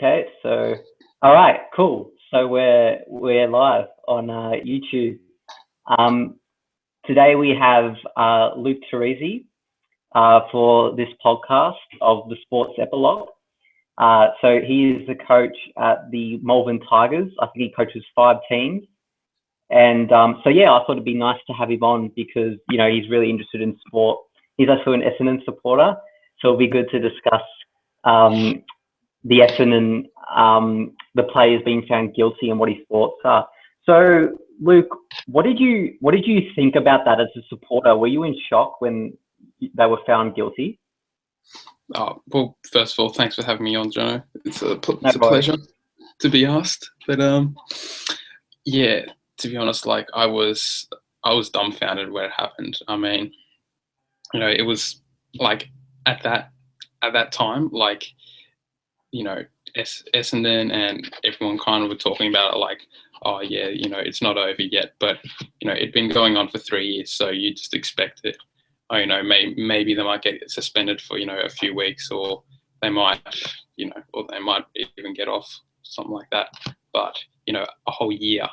Okay, so all right, cool. So we're live on YouTube. Um, Today we have Luke Torrisi for this podcast of the Sports Epilogue. So he is the coach at the Malvern Tigers. I think he coaches 5 teams. And so yeah, I thought it'd be nice to have him on because he's really interested in sport. He's also an Essendon supporter, so it'll be good to discuss the Essendon, the players being found guilty and what his thoughts are. So, Luke, what did you think about that as a supporter? Were you in shock when they were found guilty? Oh, well, first of all, thanks for having me on, Jono. It's a pleasure to be asked. But yeah, to be honest, like I was dumbfounded when it happened. I mean, it was like at that time, like Essendon and everyone kind of were talking about it like, oh yeah, it's not over yet, but it'd been going on for 3 years, so you just expect it. Oh, maybe they might get suspended for a few weeks, or they might or they might even get off, something like that. But a whole year,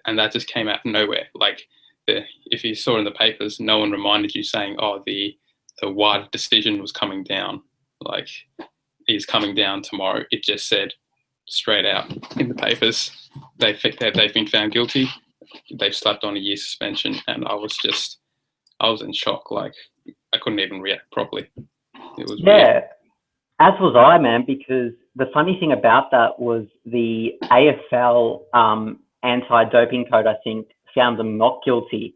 and that just came out of nowhere. Like if you saw in the papers, no one reminded you saying, oh, the White decision was coming down, like he's coming down tomorrow. It just said straight out in the papers, they've been found guilty. They've slapped on a year suspension, and I was in shock. Like I couldn't even react properly. It was weird. As was I, man, because the funny thing about that was the AFL anti-doping code, I think, found them not guilty.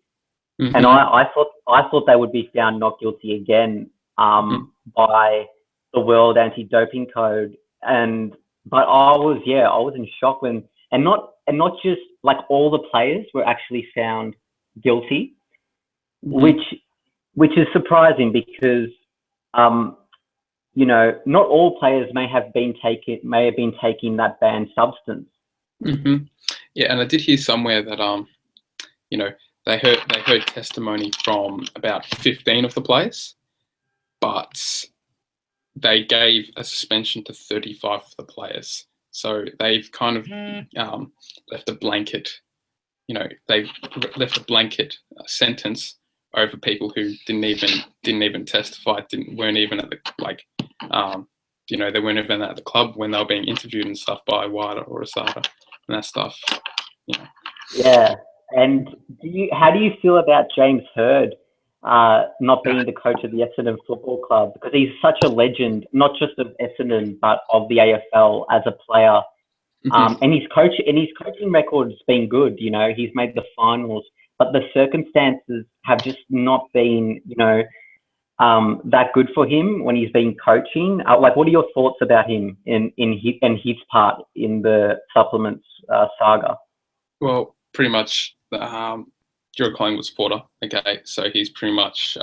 Mm-hmm. And I thought they would be found not guilty again by the World Anti-Doping Code. But I was in shock when not just like all the players were actually found guilty, which is surprising because not all players may have been taking that banned substance. Mm-hmm. Yeah, and I did hear somewhere that they heard testimony from about 15 of the players, but they gave a suspension to 35 of the players. So they've kind of left a blanket, they've left a blanket sentence over people who didn't even testify, weren't even at the they weren't even at the club when they were being interviewed and stuff by Wada or Asada and that stuff. Yeah, and how do you feel about James Hird not being the coach of the Essendon Football Club, because he's such a legend, not just of Essendon but of the AFL as a player, and his coaching record's been good. He's made the finals, but the circumstances have just not been that good for him when he's been coaching. What are your thoughts about him in his part in the supplements saga? Well, pretty much. You're a Collingwood supporter, okay? So he's pretty much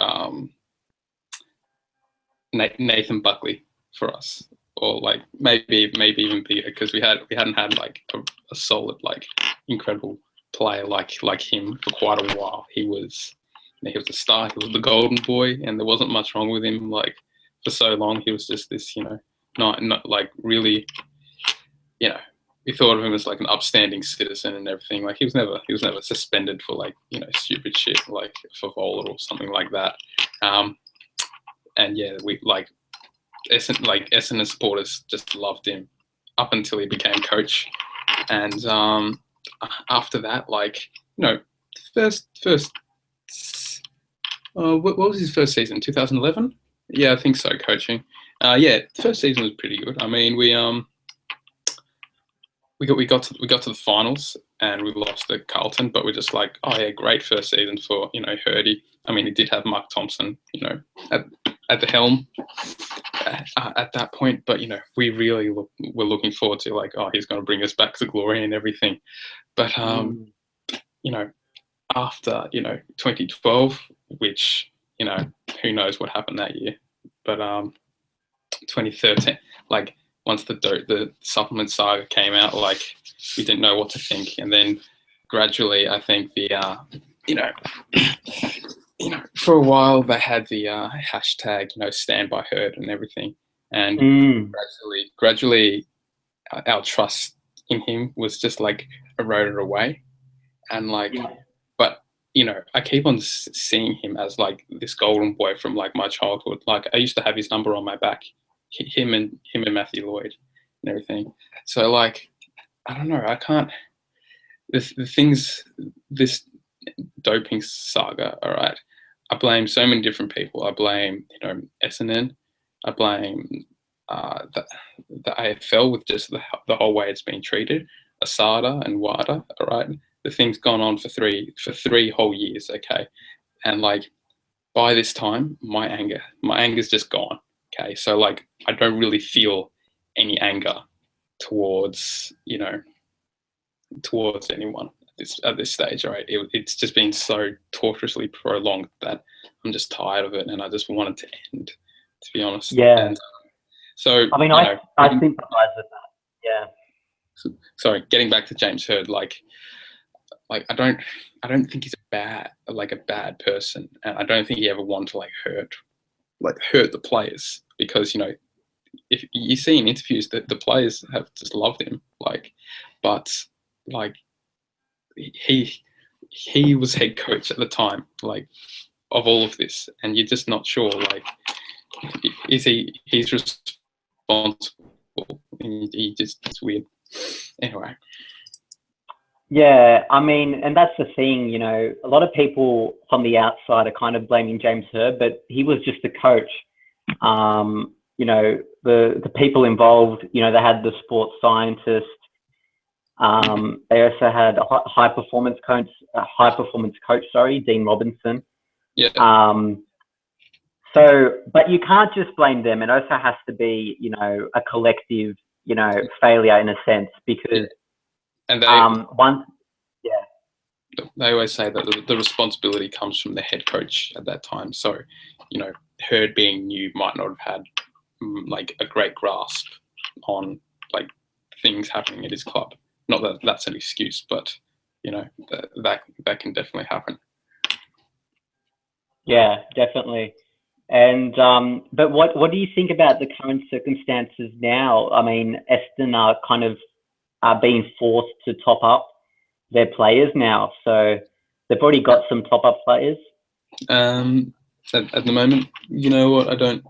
Nathan Buckley for us, or maybe even bigger, because we hadn't had a solid incredible player like him for quite a while. He was a star. He was the golden boy, and there wasn't much wrong with him. For so long, he was just this not really we thought of him as an upstanding citizen and everything. He was never suspended for stupid shit like Favola or something like that. And yeah, we Essendon supporters just loved him up until he became coach. And after that, what was his first season? 2011? Yeah, I think so. Coaching. Yeah, first season was pretty good. I mean, we got to the finals and we lost to Carlton, but we're just like, oh yeah, great first season for Hirdy. I mean, he did have Mark Thompson, at the helm at that point, but we really were looking forward to oh, he's going to bring us back to glory and everything. But after 2012, which who knows what happened that year, but 2013, once the supplement saga came out, we didn't know what to think. And then gradually, I think the, for a while they had the hashtag, stand by Herd and everything. and gradually, our trust in him was just like eroded away, and like, but I keep on seeing him as like this golden boy from like my childhood. Like I used to have his number on my back, him and Matthew Lloyd and everything. So like, I don't know, I can't. The things, this doping saga, all right, I blame so many different people. I blame, SNN. I blame the AFL with just the whole way it's been treated. Asada and WADA, all right. The thing's gone on for three whole years, okay, and like by this time, my anger's just gone, okay. So like, I don't really feel any anger towards towards anyone at this stage, right? It's just been so torturously prolonged that I'm just tired of it, and I just want it to end, to be honest. Yeah. And so I mean, I sympathise with that. Yeah. Sorry, getting back to James Hird, like I don't think he's a bad person, and I don't think he ever wanted to hurt the players, because if you see in interviews that the players have just loved him, but he was head coach at the time, of all of this, and you're just not sure, he's responsible? It's weird. Anyway. Yeah, I mean, and that's the thing, a lot of people from the outside are kind of blaming James Hird, but he was just a coach. The people involved, they had the sports scientist. They also had a high performance coach, Dean Robinson. Yeah. But you can't just blame them. It also has to be, a collective, failure in a sense, because and they always say that the responsibility comes from the head coach at that time. So, Hird being new might not have had a great grasp on things happening at his club. Not that that's an excuse, but that can definitely happen. Yeah, definitely. And but what do you think about the current circumstances now? I mean, Eston are kind of being forced to top up their players now, so they've already got some top up players. At the moment, you know what? I don't.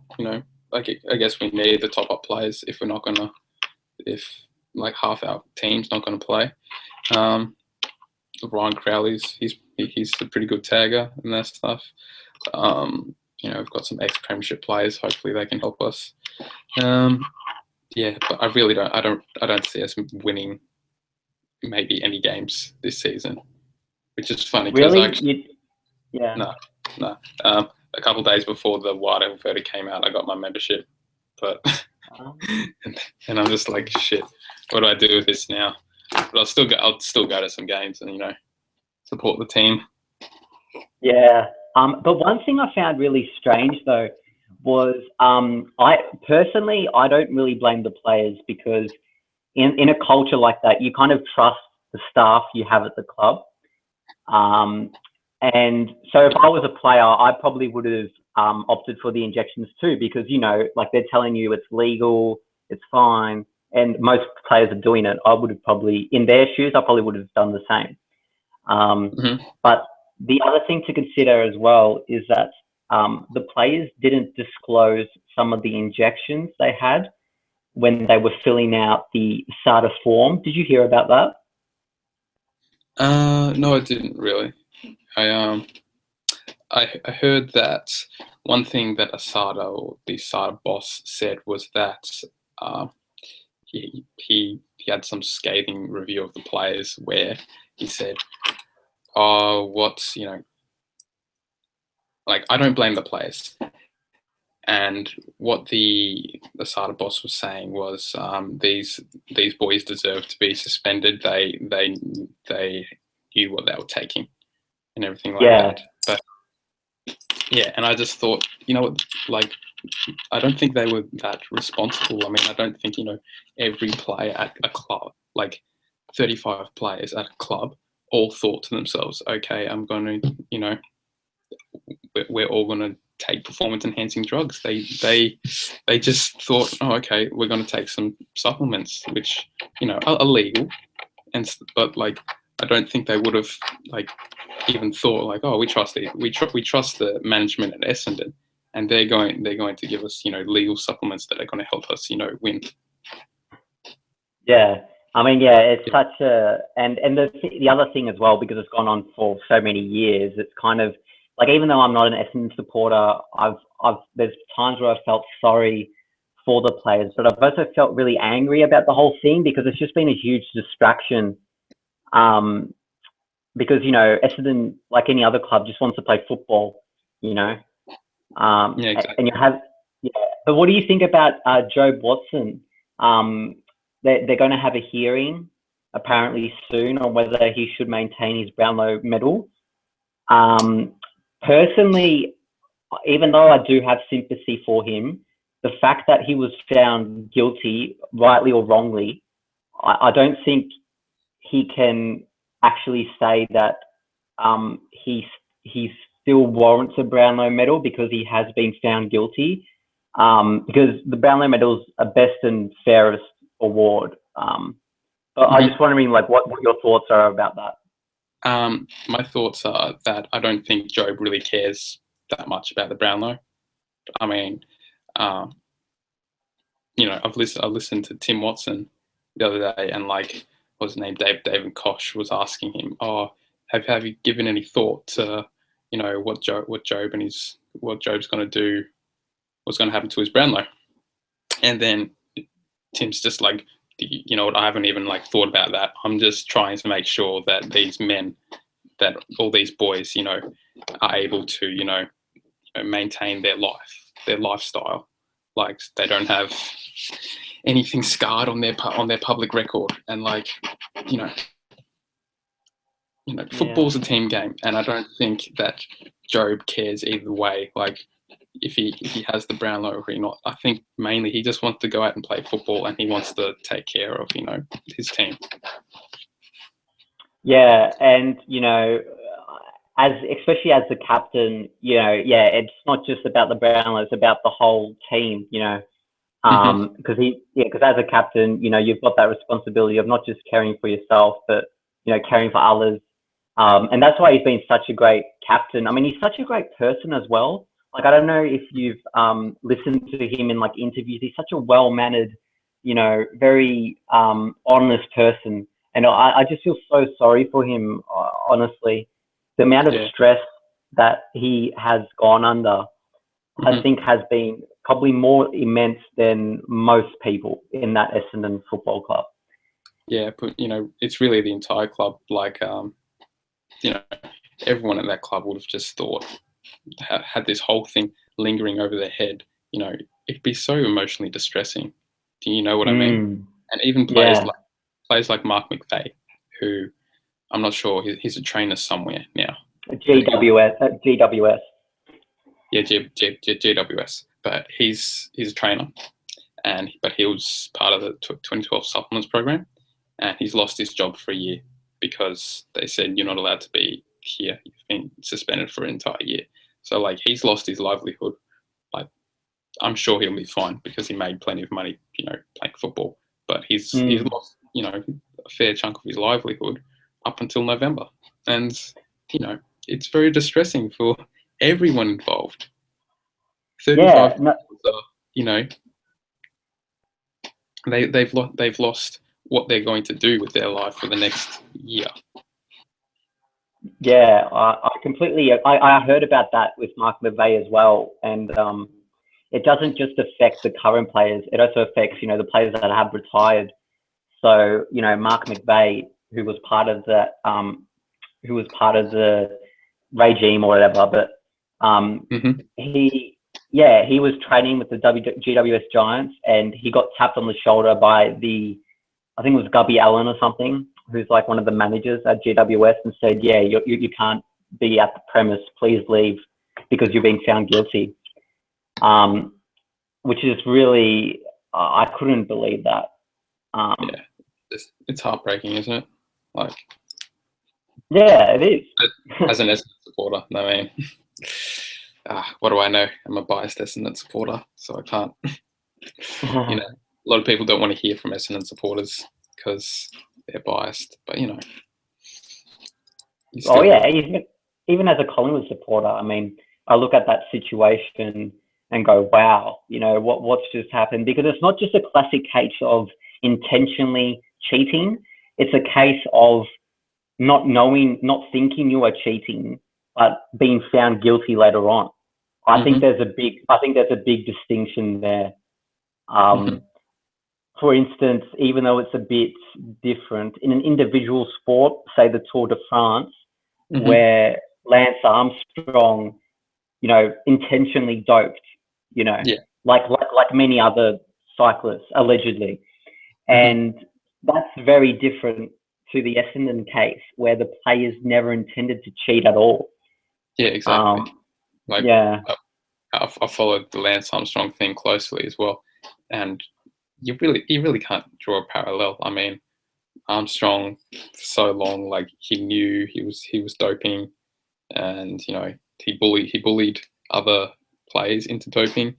I guess we need the top up players if half our team's not gonna play. Ryan Crowley's he's a pretty good tagger and that stuff. We've got some ex-premiership players. Hopefully, they can help us. Yeah, but I really don't. I don't see us winning maybe any games this season, which is funny because really? No. A couple of days before the WADA verdict came out, I got my membership, but and I'm just like, shit. What do I do with this now? But I'll still go to some games and support the team. Yeah. But one thing I found really strange though was I don't really blame the players, because in a culture like that, you kind of trust the staff you have at the club. And so if I was a player, I probably would have opted for the injections too, because they're telling you it's legal, it's fine, and most players are doing it. I would have probably, in their shoes, I probably would have done the same. But the other thing to consider as well is that the players didn't disclose some of the injections they had when they were filling out the SADA form. Did you hear about that? No, I didn't really. I heard that one thing that the SADA boss said was that he had some scathing review of the players where he said, I don't blame the players. And what the SADA boss was saying was, these boys deserve to be suspended. They knew what they were taking and everything like that. But yeah, and I just thought, I don't think they were that responsible. I mean, I don't think every player at a club, 35 players at a club, all thought to themselves, okay, I'm going to, we're all going to take performance-enhancing drugs. They just thought, oh, okay, we're going to take some supplements, which are legal, but like I don't think they would have like even thought like, oh, we trust the management at Essendon, and they're going to give us legal supplements that are going to help us win. Yeah, I mean, yeah, it's such a and the other thing as well, because it's gone on for so many years. It's kind of like, even though I'm not an Essendon supporter, there's times where I've felt sorry for the players, but I've also felt really angry about the whole thing, because it's just been a huge distraction. Because Essendon, like any other club, just wants to play football. Yeah, exactly. And you have, yeah. But what do you think about Jobe Watson? They're going to have a hearing apparently soon on whether he should maintain his Brownlow medal. Personally, even though I do have sympathy for him, the fact that he was found guilty, rightly or wrongly, I don't think he can actually say that he still warrants a Brownlow medal because he has been found guilty. Because the Brownlow medal is a best and fairest award. But I'm just wondering, like, what your thoughts are about that. My thoughts are that I don't think Jobe really cares that much about the Brownlow. I mean, I've listened to Tim Watson the other day, and like, what's his name, David Koch was asking him, oh, have you given any thought to what Jobe's going to do, what's going to happen to his Brownlow? And then Tim's just like, you know what, I haven't even like thought about that. I'm just trying to make sure that these men, that all these boys, are able to, maintain their lifestyle. Like, they don't have anything scarred on their public record. And like, football's a team game, and I don't think that Jobe cares either way. Like, if he has the Brownlow or not, I think mainly he just wants to go out and play football, and he wants to take care of his team. Yeah, and especially as the captain, it's not just about the Brownlow; it's about the whole team. Because as a captain, you've got that responsibility of not just caring for yourself, but caring for others. And that's why he's been such a great captain. I mean, he's such a great person as well. Like, I don't know if you've listened to him in like interviews. He's such a well-mannered, very honest person. And I just feel so sorry for him, honestly. The amount of stress that he has gone under, I think, has been probably more immense than most people in that Essendon Football Club. Yeah, but it's really the entire club. Like, everyone at that club would have just thought, had this whole thing lingering over their head. It'd be so emotionally distressing. Do you know what I mean? And even players like Mark McVeigh, who I'm not sure, he's a trainer somewhere now. GWS. Yeah, GWS. But he's a trainer, but he was part of the 2012 supplements program, and he's lost his job for a year because they said you're not allowed to be here. You've been suspended for an entire year. So like, he's lost his livelihood. Like, I'm sure he'll be fine because he made plenty of money, playing football. But he's lost, a fair chunk of his livelihood up until November, and it's very distressing for everyone involved. 35 they've lost what they're going to do with their life for the next year. Yeah, I completely. I heard about that with Mark McVeigh as well, and it doesn't just affect the current players; it also affects the players that have retired. So Mark McVeigh, who was part of that, who was part of the regime or whatever, but he was training with the GWS Giants, and he got tapped on the shoulder by I think it was Gubby Allen or something, who's like one of the managers at GWS, and said, yeah, you can't be at the premise, please leave, because you're being found guilty. Which is really, I couldn't believe that. It's heartbreaking, isn't it? Like, yeah, it is. As an Essendon supporter, I mean, what do I know? I'm a biased Essendon supporter, so I can't. A lot of people don't want to hear from Essendon supporters because they're biased, but Oh yeah, even as a Collingwood supporter, I mean, I look at that situation and go, wow, what's just happened? Because it's not just a classic case of intentionally cheating. It's a case of not knowing, not thinking you are cheating, but being found guilty later on. I think there's a big distinction there. For instance, even though it's a bit different in an individual sport, say the Tour de France, where Lance Armstrong, intentionally doped, like many other cyclists allegedly, and that's very different to the Essendon case where the players never intended to cheat at all. Yeah, exactly. I followed the Lance Armstrong thing closely as well, and you really can't draw a parallel. I mean, Armstrong for so long, like he knew he was doping, and he bullied other players into doping,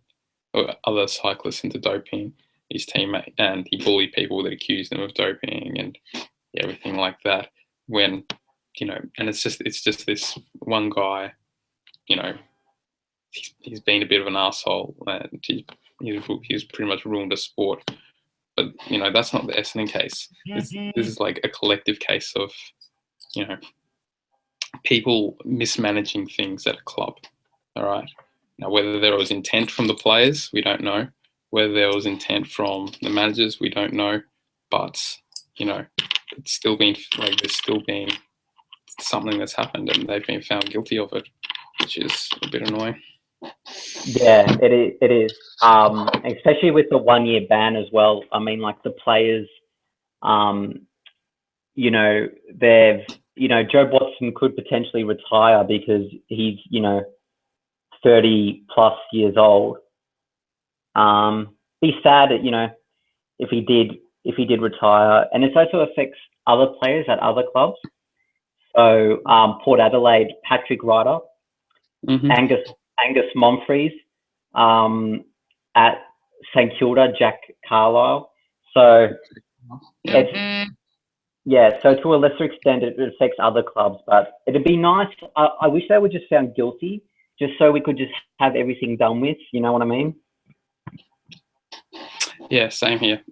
or other cyclists into doping, his teammate, and he bullied people that accused him of doping and everything like that. When and it's just this one guy, he's been a bit of an asshole, and he's pretty much ruined the sport. But that's not the Essendon case. This is like a collective case of people mismanaging things at a club. All right. Now, whether there was intent from the players, we don't know. Whether there was intent from the managers, we don't know. But it's still been there's still been something that's happened, and they've been found guilty of it, which is a bit annoying. Yeah, it is. Especially with the 1-year ban as well. I mean, like the players, Joe Watson could potentially retire because he's, 30 plus years old. Be sad, if he did retire, and it also affects other players at other clubs. So Port Adelaide, Patrick Ryder, Angus Monfries, at St Kilda, Jack Carlisle. So so to a lesser extent, it affects other clubs, but it'd be nice. I wish they were just found guilty, just so we could just have everything done with. You know what I mean? Yeah, same here.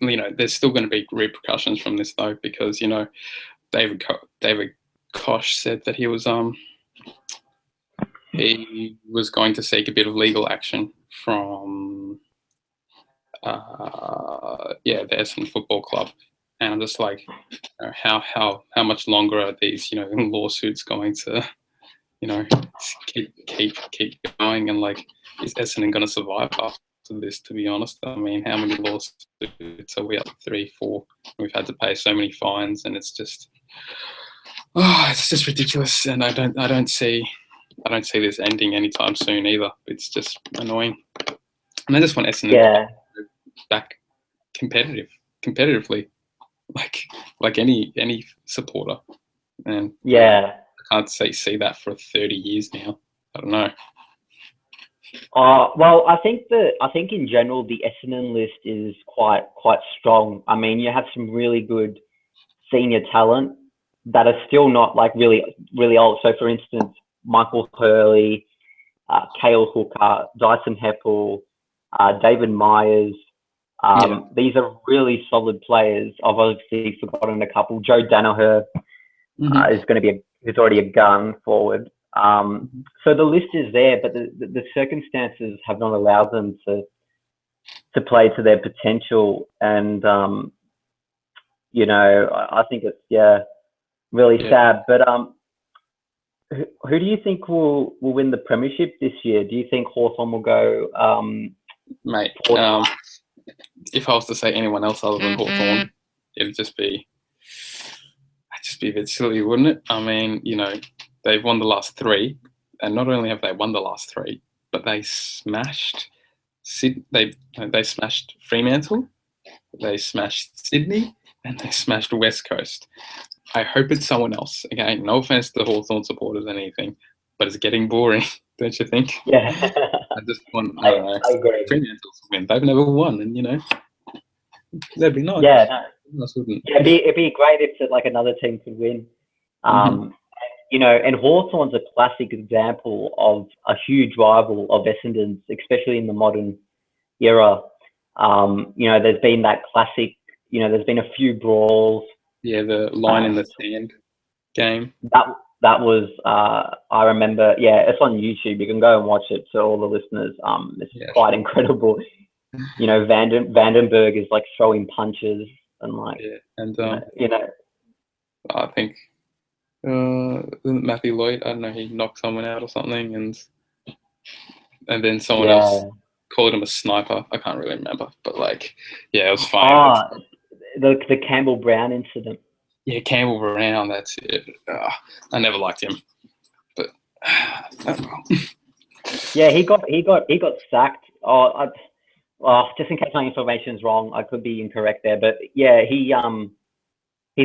There's still going to be repercussions from this though, because David Koch said that he was going to seek a bit of legal action from the Essendon Football Club, and I'm just like, how much longer are these lawsuits going to keep going, and like, is Essendon going to survive after this? To be honest, I mean, how many lawsuits are we up? 3, 4. We've had to pay so many fines, and it's just ridiculous, and I don't see this ending anytime soon either. It's just annoying, and I just want Essendon back competitively, like any supporter, and I can't see that for 30 years now. I don't know. Well, I think in general the Essendon list is quite strong. I mean, you have some really good senior talent that are still not like really old. So, for instance, Michael Hurley, Cale Hooker, Dyson Heppel, David Myers. These are really solid players. I've obviously forgotten a couple. Joe Danaher is already a gun forward. So the list is there, but the circumstances have not allowed them to play to their potential. And I think it's really sad. But who do you think will win the premiership this year? Do you think Hawthorn will go? Mate, if I was to say anyone else other than Hawthorn, it'd just be a bit silly, wouldn't it? I mean, they've won the last 3, and not only have they won the last 3, but they smashed they smashed Fremantle, they smashed Sydney, and they smashed West Coast. I hope it's someone else. Again, no offense to the Hawthorn supporters or anything, but it's getting boring, don't you think? Yeah, I just want, I don't know, I agree. Fremantle's win. They've never won, and that'd be nice. Yeah, no. Nice, wouldn't Yeah, it'd be great if like another team could win. And Hawthorn's a classic example of a huge rival of Essendon's, especially in the modern era. There's been that classic, there's been a few brawls. Yeah, the line in the sand game. That was, I remember, it's on YouTube. You can go and watch it to all the listeners. It's quite incredible. Vandenberg is like throwing punches and like, I think Matthew Lloyd, I don't know, he knocked someone out or something, and then someone else called him a sniper. I can't really remember, but it was funny. The Campbell Brown incident. Yeah, Campbell Brown. That's it. I never liked him, but yeah, he got sacked. Just in case my information is wrong, I could be incorrect there, but yeah, he's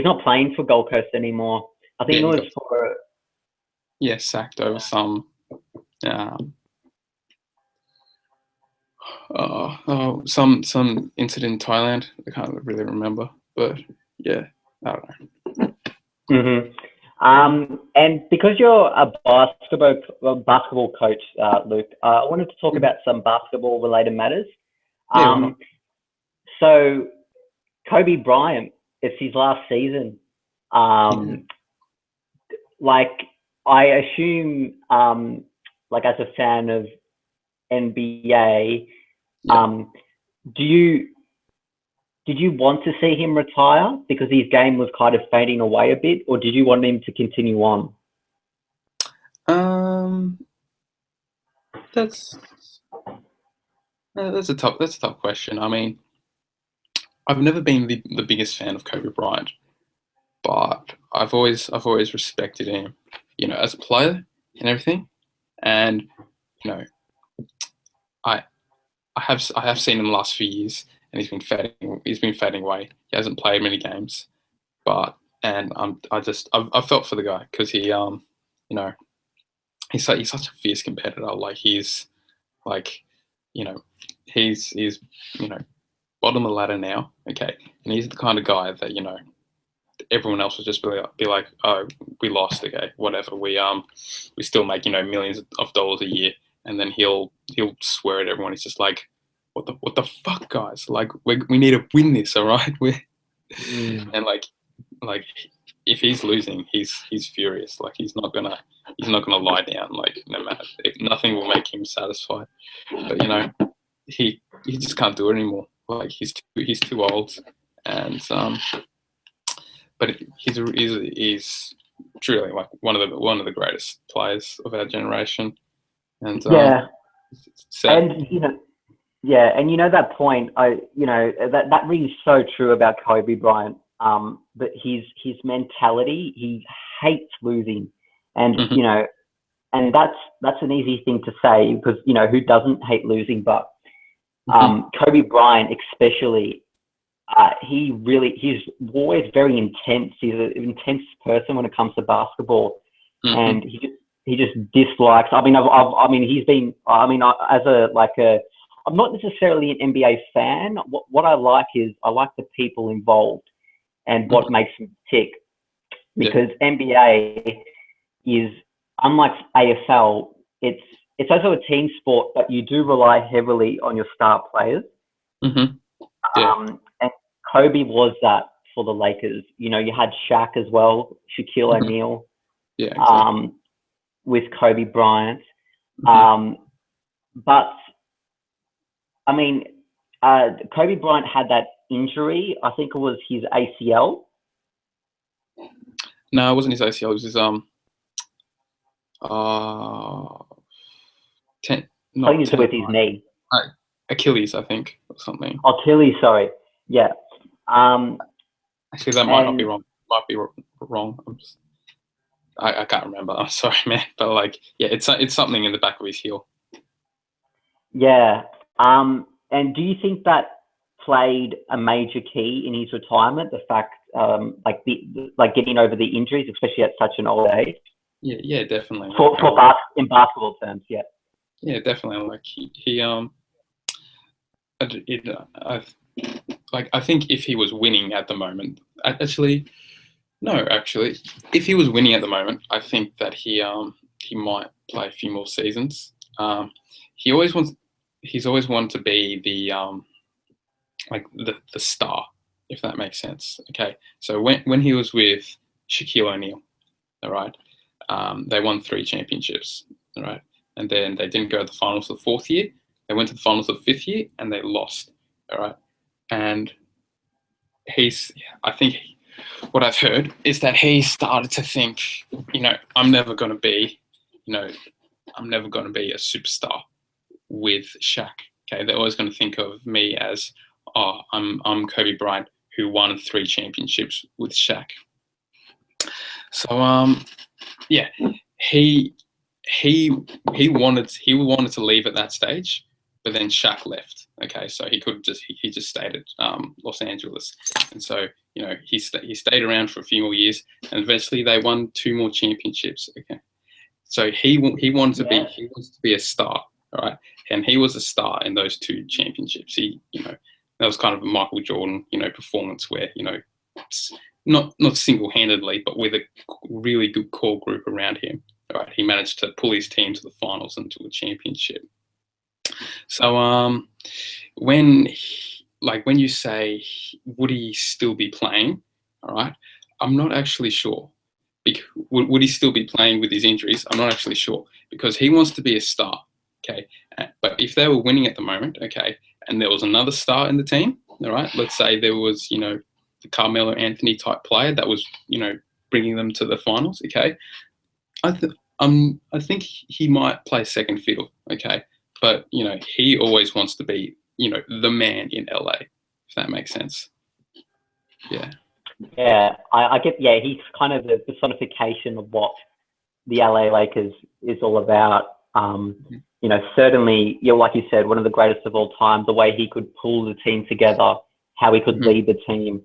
not playing for Gold Coast anymore. I think it was for sacked over some some incident in Thailand. I can't really remember, but yeah, I don't know. And because you're a basketball coach, Luke, I wanted to talk about some basketball related matters. So Kobe Bryant, it's his last season. I assume, as a fan of NBA, did you want to see him retire because his game was kind of fading away a bit, or did you want him to continue on? That's a tough question. I mean, I've never been the biggest fan of Kobe Bryant, but I've always respected him, as a player and everything. And I have seen him the last few years, and he's been fading away. He hasn't played many games, I felt for the guy because he he's such a fierce competitor. He's bottom of the ladder now, okay, and he's the kind of guy that everyone else would just be like, oh, we lost, okay, whatever. We still make millions of dollars a year, and then he'll swear at everyone. He's just like, what the fuck, guys? We need to win this, all right? And if he's losing, he's furious. He's not gonna lie down. No matter, nothing will make him satisfied. But he just can't do it anymore. He's too old, and but he's truly one of the greatest players of our generation. And and that point, that rings so true about Kobe Bryant. But his mentality, he hates losing, and and that's an easy thing to say because who doesn't hate losing? But Kobe Bryant especially, he's always very intense. He's an intense person when it comes to basketball, and he just dislikes. I'm not necessarily an NBA fan. What I like is I like the people involved and what makes them tick. Because NBA is, unlike AFL, it's also a team sport, but you do rely heavily on your star players. And Kobe was that for the Lakers. You had Shaq as well, Shaquille O'Neal, with Kobe Bryant. But I mean, Kobe Bryant had that injury. I think it was his ACL. No, it wasn't his ACL. It was his with his knee. Achilles, I think, or something. Achilles, sorry. Yeah. Actually, that might not be wrong. Might be wrong. I can't remember. I'm sorry, man. But it's something in the back of his heel. Yeah. And do you think that played a major key in his retirement? The fact, getting over the injuries, especially at such an old age. Yeah, definitely. In basketball terms, yeah. Yeah, definitely. Like I think if he was winning at the moment, if he was winning at the moment, I think that he might play a few more seasons. He always wants, he's always wanted to be the star, if that makes sense. Okay, so when he was with Shaquille O'Neal, all right, they won 3 championships, all right, and then they didn't go to the finals the 4th year. They went to the finals the 5th year and they lost, all right, and I think what I've heard is that he started to think, I'm never going to be, I'm never going to be a superstar with Shaq. Okay, they're always going to think of me as, I'm Kobe Bryant who won 3 championships with Shaq. So yeah, he wanted to leave at that stage, but then Shaq left. Okay, so he just stayed at Los Angeles, and so he stayed around for a few more years, and eventually they won 2 more championships. Okay, so he wanted to be a star, all right, and he was a star in those 2 championships. That was kind of a Michael Jordan performance where not single-handedly, but with a really good core group around him. All right, he managed to pull his team to the finals and to a championship. So when you say would he still be playing, all right, I'm not actually sure. Would he still be playing with his injuries? I'm not actually sure, because he wants to be a star. Okay, but if they were winning at the moment, okay, and there was another star in the team, all right, let's say there was the Carmelo Anthony type player that was bringing them to the finals. Okay, I think he might play second fiddle. Okay, but he always wants to be the man in LA, if that makes sense. Yeah. Yeah, I get. Yeah, he's kind of the personification of what the LA Lakers is all about. Certainly, like you said, one of the greatest of all time. The way he could pull the team together, how he could lead the team,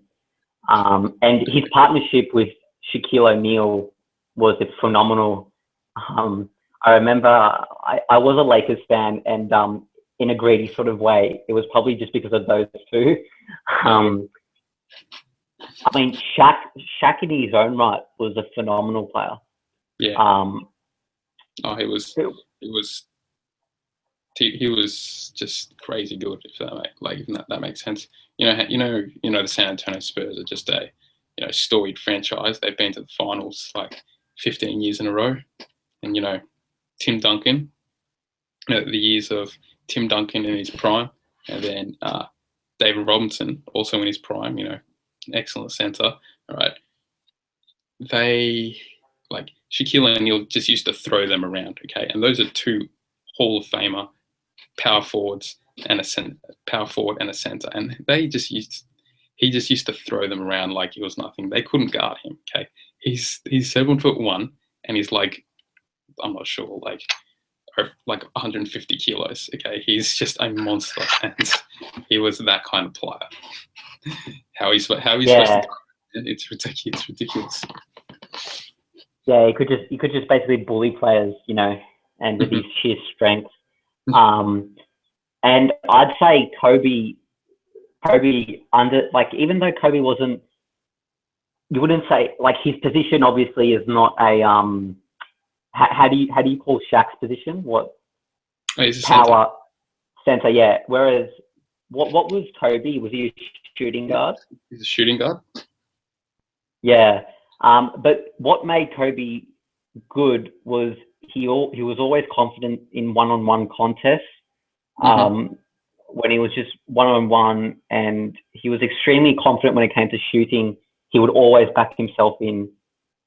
and his partnership with Shaquille O'Neal was phenomenal. I remember I was a Lakers fan, and in a greedy sort of way, it was probably just because of those 2. I mean, Shaq in his own right was a phenomenal player. Yeah. He was just crazy good. If that makes sense. The San Antonio Spurs are just a storied franchise. They've been to the finals 15 years in a row, and Tim Duncan, the years of Tim Duncan in his prime, and then David Robinson also in his prime. Excellent center. All right. They Shaquille O'Neal just used to throw them around. Okay, and those are 2 Hall of Famer power forwards and a center, and he just used to throw them around like it was nothing. They couldn't guard him. Okay, he's 7'1", and he's I'm not sure, 150 kilos. Okay, he's just a monster, and he was that kind of player. How he's supposed to? It's ridiculous. Yeah, he could just basically bully players, and with his sheer strength. And I'd say Kobe even though Kobe wasn't, you wouldn't say his position obviously is not a how do you call Shaq's position? What? He's a power center, yeah. Whereas what was Kobe? Was he a shooting guard? He's a shooting guard. Yeah. But what made Kobe good was he was always confident in one-on-one contests. When he was just one-on-one, and he was extremely confident when it came to shooting. He would always back himself in.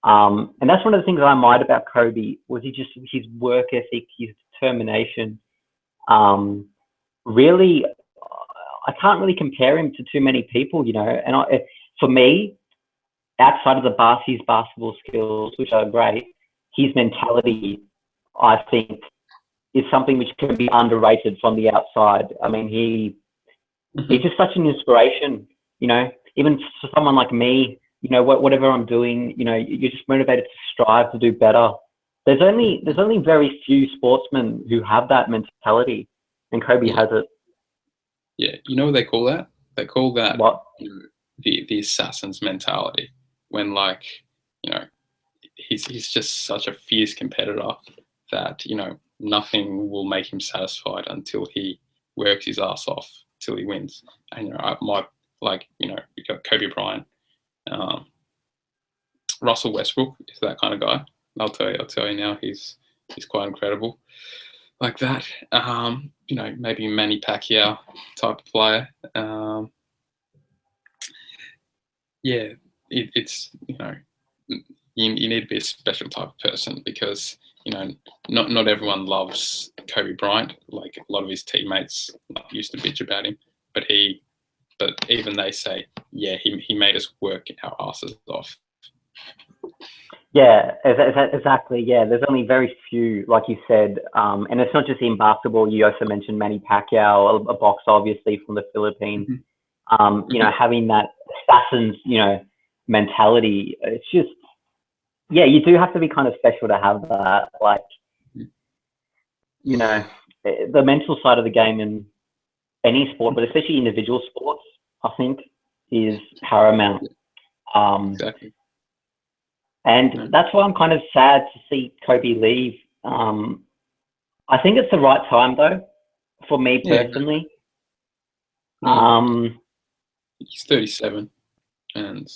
And that's one of the things I admired about Kobe, was his work ethic, his determination. Really, I can't really compare him to too many people, and for me, outside of his basketball skills, which are great, his mentality, I think, is something which can be underrated from the outside. I mean, he's just such an inspiration, even for someone like me, whatever I'm doing, you're just motivated to strive to do better. there's only very few sportsmen who have that mentality, and Kobe has it. Yeah, you know what they call that? They call that What? The assassin's mentality. When, like, you know, he's just such a fierce competitor that, you know, nothing will make him satisfied until he works his ass off till he wins. And, you know, you got Kobe Bryant, Russell Westbrook is that kind of guy. I'll tell you now, he's quite incredible. Like that, you know, maybe Manny Pacquiao type of player. Yeah, it's, you know, you need to be a special type of person because, you know, not everyone loves Kobe Bryant. Like, a lot of his teammates used to bitch about him, but even they say, yeah, he made us work our asses off. Yeah, exactly. Yeah, there's only very few, like you said, and it's not just in basketball. You also mentioned Manny Pacquiao, a boxer, obviously from the Philippines. You know, having that assassin's, you know, mentality. It's just, yeah, you do have to be kind of special to have that. Like, you know, the mental side of the game in any sport, but especially individual sports, I think, is paramount. Exactly. And that's why I'm kind of sad to see Kobe leave. I think it's the right time, though, for me personally. He's 37, and,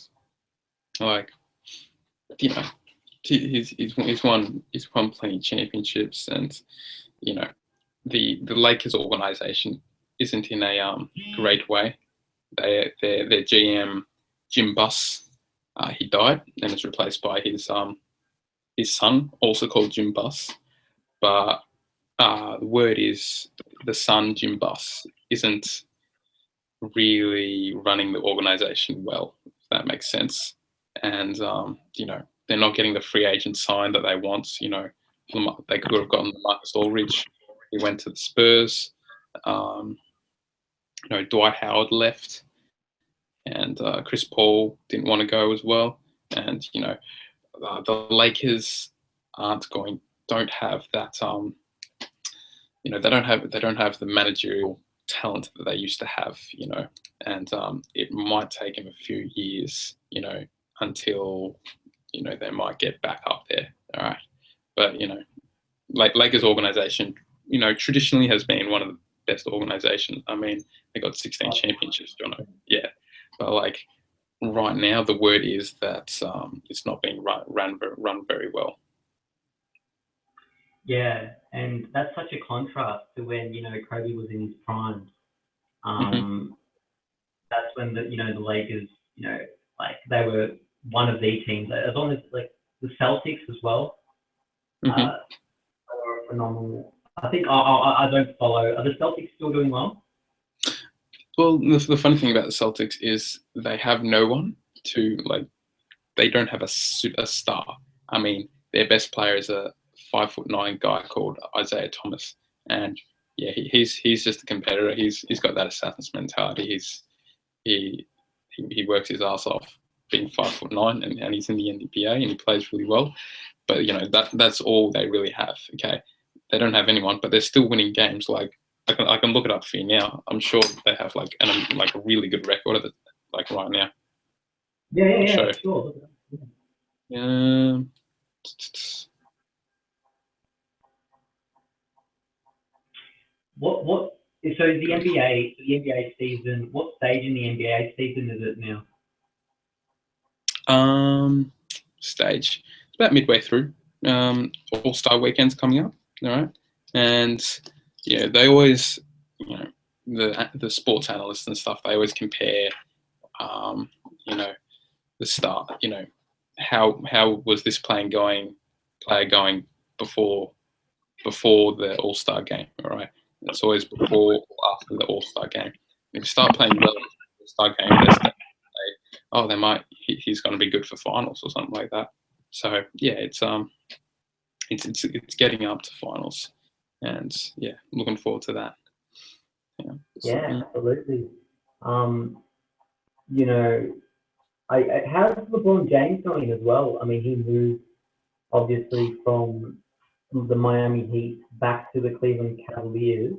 like, you know, he's won plenty of championships, and, you know, the Lakers organization isn't in a great way. Their GM Jim Buss, he died and is replaced by his son, also called Jim Buss. But the word is the son, Jim Buss, isn't really running the organization well, if that makes sense. And, you know, they're not getting the free agent sign that they want. You know, they could have gotten Marcus Aldridge. He went to the Spurs. You know, Dwight Howard left, and Chris Paul didn't want to go as well. And, you know, the Lakers don't have that. You know, they don't have the managerial talent that they used to have. You know, and it might take them a few years. You know, until, you know, they might get back up there. All right, but, you know, like Lakers organization, you know, traditionally has been one of the best organizations. I mean, they got 16 championships, Jono. Yeah, but, like, right now, the word is that it's not being run very well. Yeah, and that's such a contrast to when, you know, Kobe was in his prime. That's when the Lakers, you know, like, they were one of the teams, as long as, like, the Celtics as well. They were phenomenal. I think I don't follow. Are the Celtics still doing well? Well, the funny thing about the Celtics is they have no one to, like, they don't have a star. I mean, their best player is a 5'9" guy called Isaiah Thomas, and yeah, he's just a competitor. He's got that assassin's mentality. He works his ass off, being 5'9", and he's in the NBA and he plays really well. But, you know, that's all they really have. Okay, they don't have anyone, but they're still winning games. Like, I can look it up for you now. I'm sure they have like a really good record of it, like, right now. Yeah, sure. What? So the NBA season. What stage in the NBA season is it now? Stage. It's about midway through. All-Star weekend's coming up. All right, and yeah, they always, you know, the sports analysts and stuff, they always compare, you know, the start. You know, how was this player going before the All-Star game? All right, it's always before or after the All-Star game. If you start playing well in the All-Star game, they say, oh, he's going to be good for finals or something like that. So yeah, it's getting up to finals, and yeah, looking forward to that. Yeah, absolutely. You know, how's LeBron James going as well? I mean, he moved obviously from the Miami Heat back to the Cleveland Cavaliers.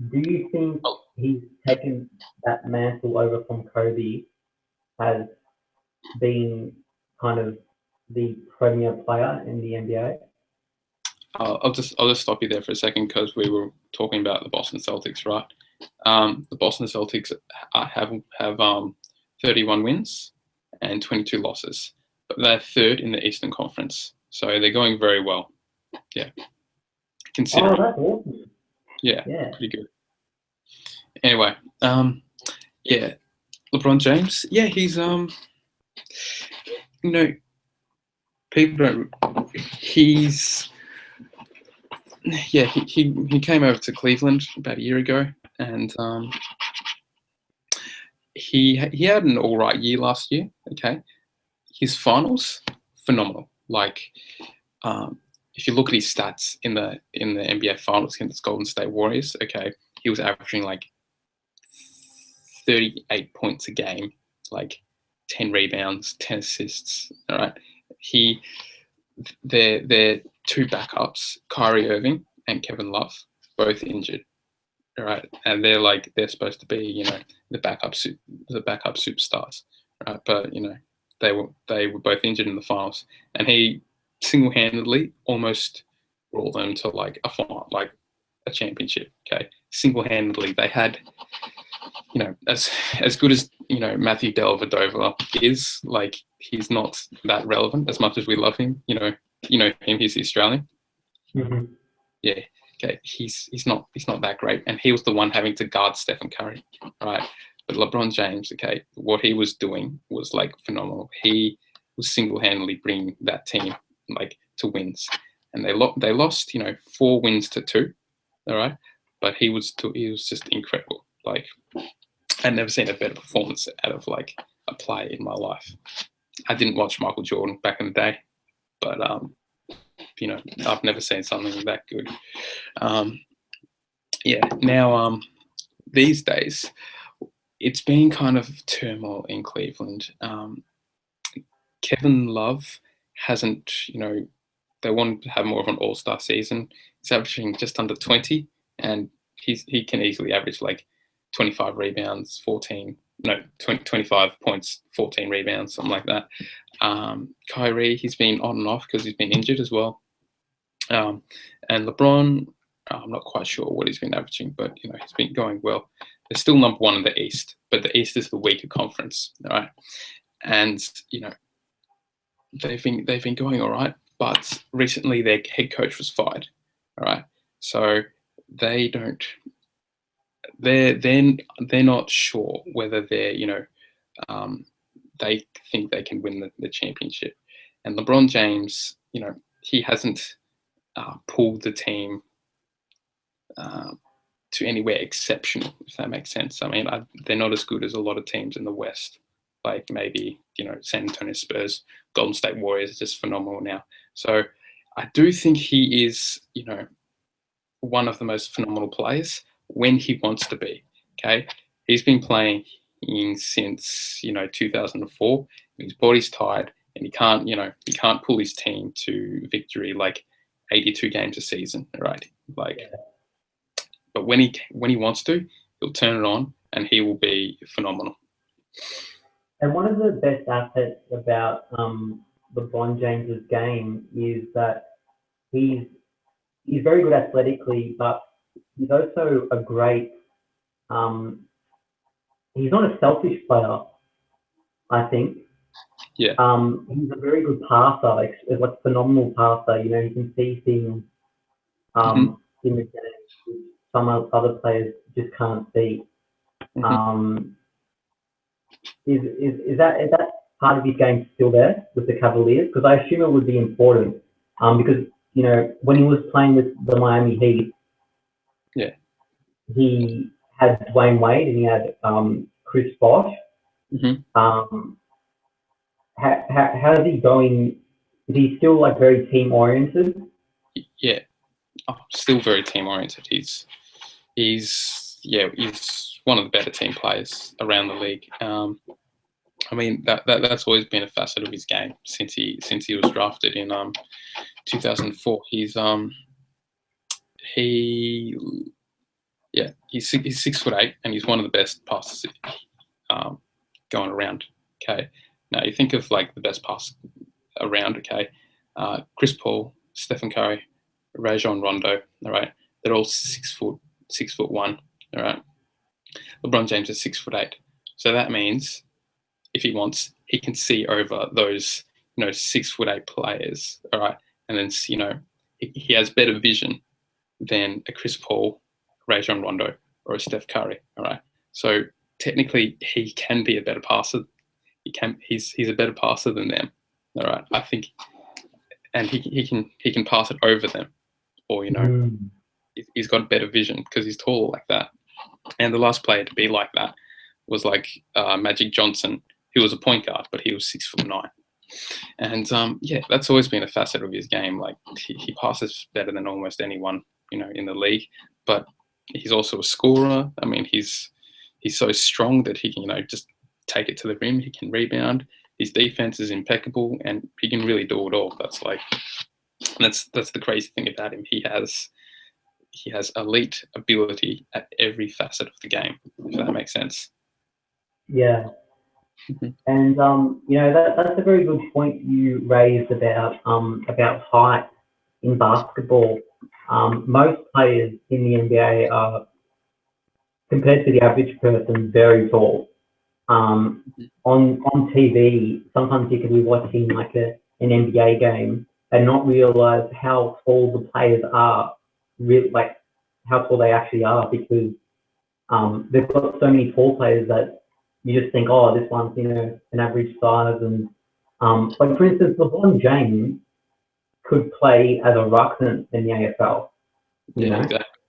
Do you think he's taken that mantle over from Kobe as being kind of the premier player in the NBA? I'll just stop you there for a second because we were talking about the Boston Celtics, right? The Boston Celtics have 31 wins and 22 losses, but they're third in the Eastern Conference, so they're going very well. Yeah, considering. Oh, that's awesome. Yeah, pretty good. Anyway, yeah, LeBron James. Yeah, he's people don't. He's he came over to Cleveland about a year ago, and he had an all right year last year. Okay, his finals phenomenal. Like, if you look at his stats in the NBA Finals against Golden State Warriors, okay, he was averaging like 38 points a game, like 10 rebounds, 10 assists. All right, their two backups, Kyrie Irving and Kevin Love, both injured. All right, and they're supposed to be, the backup superstars, right? But they were both injured in the finals, and he single-handedly almost brought them to like a championship. Okay, single-handedly, they had, as good as Matthew Dellavedova is, like, he's not that relevant as much as we love him. Him, he's the Australian. Mm-hmm. Yeah. Okay, he's not that great, and he was the one having to guard Stephen Curry, right? But LeBron James, okay, what he was doing was like phenomenal. He was single-handedly bringing that team like to wins, and they lost 4 wins to 2, all right. But he was just incredible. Like, I'd never seen a better performance out of like a player in my life. I didn't watch Michael Jordan back in the day, but I've never seen something that good. Now these days, it's been kind of turmoil in Cleveland. Kevin Love hasn't, they wanted to have more of an all-star season. He's averaging just under 20, and he can easily average like 25 rebounds, 25 points, 14 rebounds, something like that. Kyrie, he's been on and off because he's been injured as well. And LeBron, I'm not quite sure what he's been averaging, but he's been going well. They're still number 1 in the East, but the East is the weaker conference, all right? And they've been going all right, but recently their head coach was fired, all right? So they're not sure whether they're they think they can win the championship. And LeBron James, he hasn't pulled the team to anywhere exceptional, if that makes sense. I mean, they're not as good as a lot of teams in the West, like maybe San Antonio Spurs. Golden State Warriors are just phenomenal now. So I do think he is one of the most phenomenal players when he wants to be. Okay, he's been playing since 2004. His body's tired, and he can't pull his team to victory like 82 games a season, right? Like, but when he wants to, he'll turn it on, and he will be phenomenal. And one of the best assets about LeBron James's game is that he's very good athletically, but he's also a great. He's not a selfish player, I think. Yeah. He's a very good passer, like a phenomenal passer. He can see things in the game which some other players just can't see. Is that part of his game still there with the Cavaliers? Because I assume it would be important. Because when he was playing with the Miami Heat, he had Dwayne Wade and he had Chris Bosh. How's he going? Is he still like very team oriented? Yeah, still very team oriented. He's one of the better team players around the league. I mean, that's always been a facet of his game since he was drafted in 2004. He's 6'8", and he's one of the best passers going around. Okay, now you think of like the best pass around. Okay, Chris Paul, Stephen Curry, Rajon Rondo. All right, they're all 6'1". All right, LeBron James is 6'8". So that means if he wants, he can see over those 6'8" players. All right, and then he has better vision than a Chris Paul, Rajon Rondo, or a Steph Curry. All right, so technically he can be a better passer. He's a better passer than them. All right, I think, and he can pass it over them, or he's got better vision because he's taller like that. And the last player to be like that was like Magic Johnson, who was a point guard, but he was 6'9". And that's always been a facet of his game. Like he passes better than almost anyone in the league, but he's also a scorer. I mean, he's so strong that he can just take it to the rim. He can rebound. His defense is impeccable, and he can really do it all. That's the crazy thing about him. He has elite ability at every facet of the game, if that makes sense. Yeah. And that's a very good point you raised about height in basketball. Most players in the NBA are, compared to the average person, very tall. On TV, sometimes you can be watching like an NBA game and not realize how tall the players are, like how tall they actually are, because they've got so many tall players that you just think, oh, this one's an average size. And like for instance, LeBron James could play as a ruckman in the AFL. Yeah, exactly.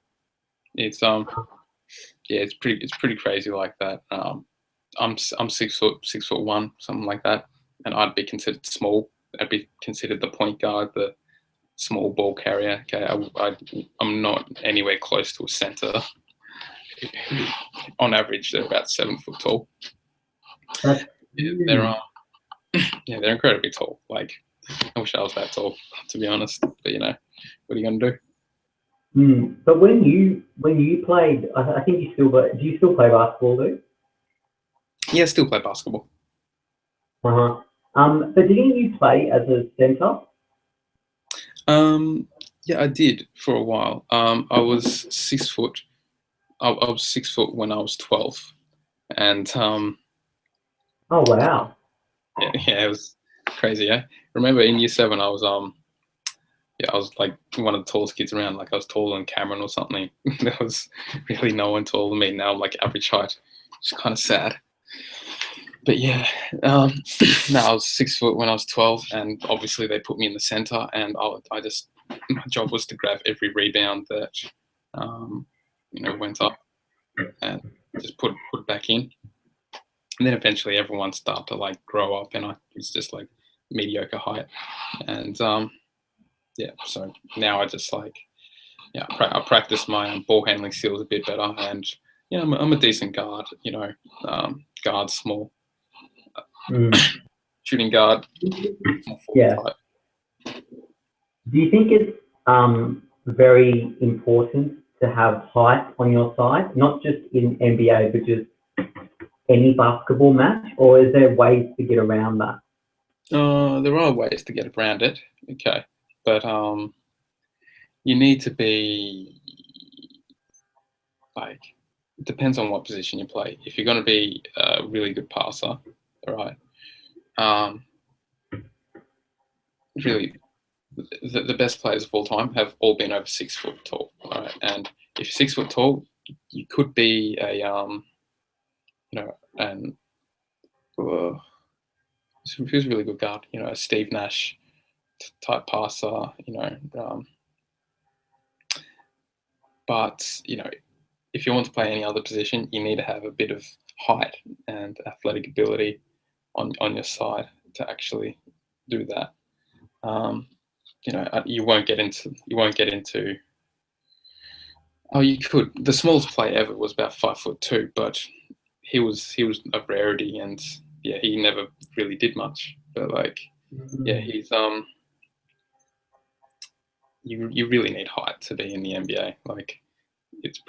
It's it's pretty crazy like that. I'm 6'1", something like that, and I'd be considered small. I'd be considered the point guard, the small ball carrier. Okay, I'm not anywhere close to a center. On average, they're about 7 foot tall. They're incredibly tall. Like, I wish I was that tall, to be honest. But what are you gonna do? But when you played, I think you still, but do you still play basketball, though? Yeah, I still play basketball. But didn't you play as a center? Yeah, I did for a while. I was 6 foot. I was 6 foot when I was 12, and oh wow. Yeah, it was crazy. I remember in year 7, I was I was like one of the tallest kids around. Like I was taller than Cameron or something. There was really no one taller than me. Now I'm like average height. It's kind of sad. But yeah, no, I was 6 foot when I was 12, and obviously they put me in the center, and my job was to grab every rebound that went up and just put it back in. And then eventually everyone started to like grow up, and I was just like mediocre height. And so now I just I practice my ball handling skills a bit better, and I'm a decent guard. Guard small, shooting guard. Yeah. Do you think it's very important to have height on your side, not just in NBA, but just any basketball match, or is there ways to get around that? There are ways to get around it, okay, but you need to be like, it depends on what position you play. If you're going to be a really good passer, all right, really, the best players of all time have all been over 6 foot tall, all right, and if you're 6 foot tall, you could be a who's a really good guard, a Steve Nash type passer, but if you want to play any other position, you need to have a bit of height and athletic ability on your side to actually do that. You won't get into. Oh, you could. The smallest player ever was about 5'2", but he was a rarity, and yeah, he never really did much. But like, yeah, he's you really need height to be in the NBA. Like, it's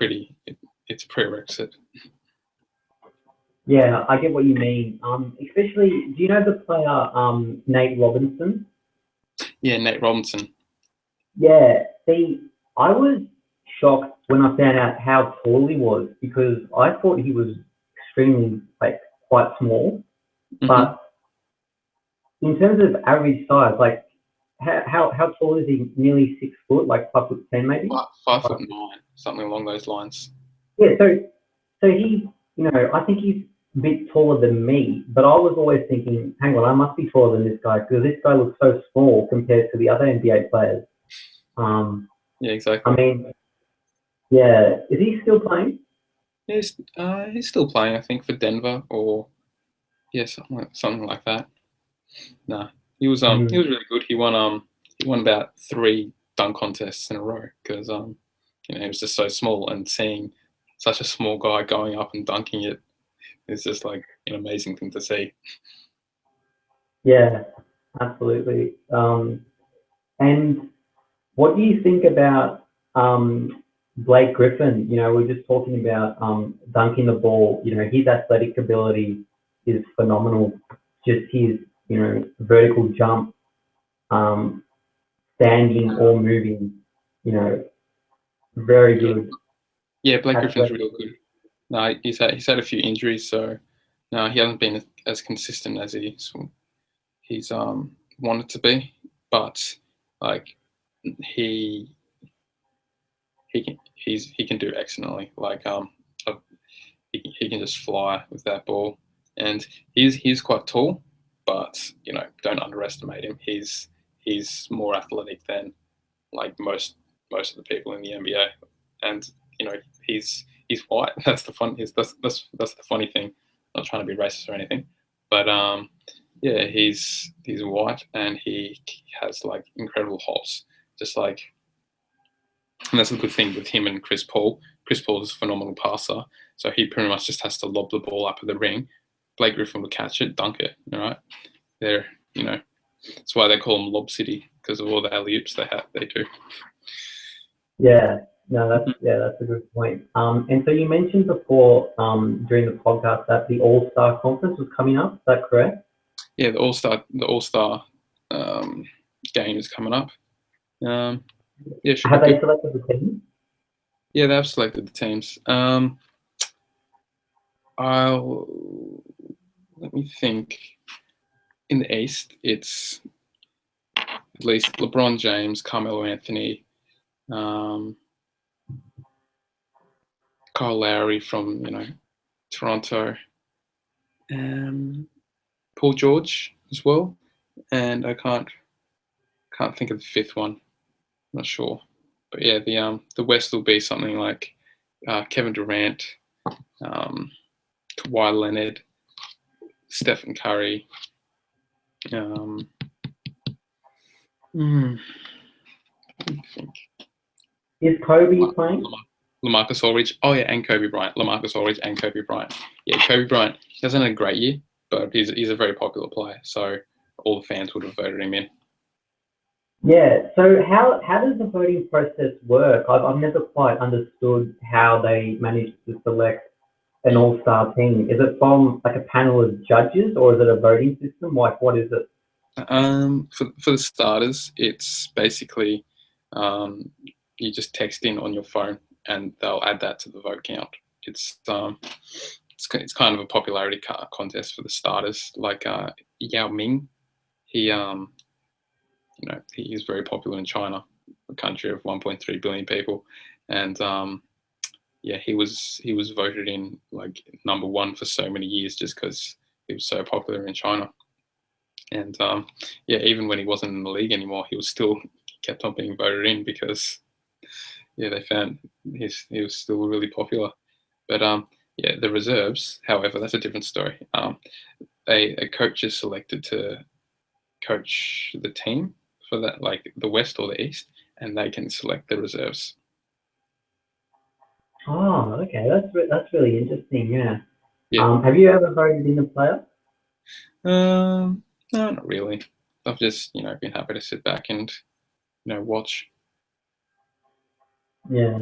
it's a prerequisite. Yeah, I get what you mean. Especially, do you know the player Nate Robinson? Yeah, Nate Robinson. Yeah, see, I was shocked when I found out how tall he was because I thought he was extremely like quite small. But in terms of average size, like how tall is he? Nearly 6 foot, like 5'10" maybe. 5'9", something along those lines. Yeah, so he, I think he's a bit taller than me, but I was always thinking, hang on, I must be taller than this guy because this guy looks so small compared to the other NBA players. Yeah, exactly. I mean, yeah, is he still playing? Yeah, he's still playing, I think, for Denver or yeah, something like that. Nah, he was really good. He won about 3 dunk contests in a row because he was just so small, and seeing such a small guy going up and dunking it is just like an amazing thing to see. Yeah, absolutely. And what do you think about Blake Griffin? We're just talking about dunking the ball. His athletic ability is phenomenal. Just his, vertical jump, standing or moving, very good. Yeah, Blake Griffin's real good. No, he's had a few injuries, so no, he hasn't been as consistent as he's wanted to be. But like he can do excellently. Like he can just fly with that ball, and he's quite tall, but don't underestimate him. He's more athletic than like most of the people in the NBA, and he's white. That's the fun. That's the funny thing. I'm not trying to be racist or anything, but yeah, he's white and he has like incredible hops, just like. And that's a good thing with him and Chris Paul. Chris Paul is a phenomenal passer, so he pretty much just has to lob the ball up at the ring. Blake Griffin will catch it, dunk it. All right, they're that's why they call them Lob City, because of all the alley oops they do. Yeah, no, that's a good point. And so you mentioned before during the podcast that the All Star Conference was coming up. Is that correct? Yeah, the All Star game is coming up. Yeah, have they selected the team? Yeah, they've selected the teams. Let me think. In the East, it's at least LeBron James, Carmelo Anthony, Kyle Lowry from Toronto, Paul George as well, and I can't think of the fifth one. I'm not sure, but yeah, the West will be something like Kevin Durant, Kawhi Leonard, Stephen Curry. Is Kobe playing? LaMarcus Aldridge. Oh yeah, and Kobe Bryant. LaMarcus Aldridge and Kobe Bryant. Yeah, Kobe Bryant. He hasn't had a great year, but he's a very popular player, so all the fans would have voted him in. Yeah. So how does the voting process work? I've never quite understood how they managed to select an all-star team. Is it from like a panel of judges, or is it a voting system? Like, what is it? For the starters, it's basically you just text in on your phone, and they'll add that to the vote count. It's kind of a popularity contest for the starters. Like Yao Ming, he is very popular in China, a country of 1.3 billion people, and yeah, he was voted in like number one for so many years just because he was so popular in China. And yeah, even when he wasn't in the league anymore, he kept on being voted in because yeah, they found he was still really popular. But yeah, the reserves, however, that's a different story. A coach is selected to coach the team for that, like the West or the East, and they can select the reserves. Oh, okay, that's really interesting. Yeah. Yeah. Have you ever voted in a player? No, not really. I've just been happy to sit back and watch. Yeah.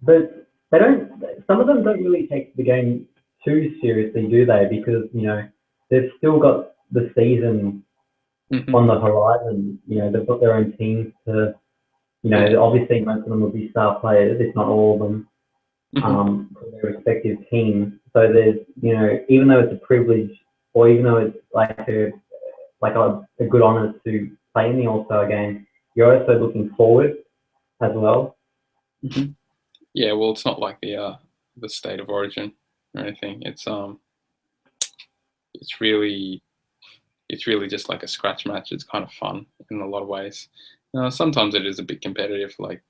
But they don't. Some of them don't really take the game too seriously, do they? Because they've still got the season Mm-hmm. on the horizon. They've got their own teams to. Yeah. Obviously most of them will be star players, if not all of them, Mm-hmm. for their respective teams. So there's, even though it's a privilege, or even though it's like a good honour to play in the All Star game, you're also looking forward as well. Mm-hmm. Yeah. Well, it's not like the state of origin or anything. It's really just like a scratch match. It's kind of fun in a lot of ways. Sometimes it is a bit competitive, like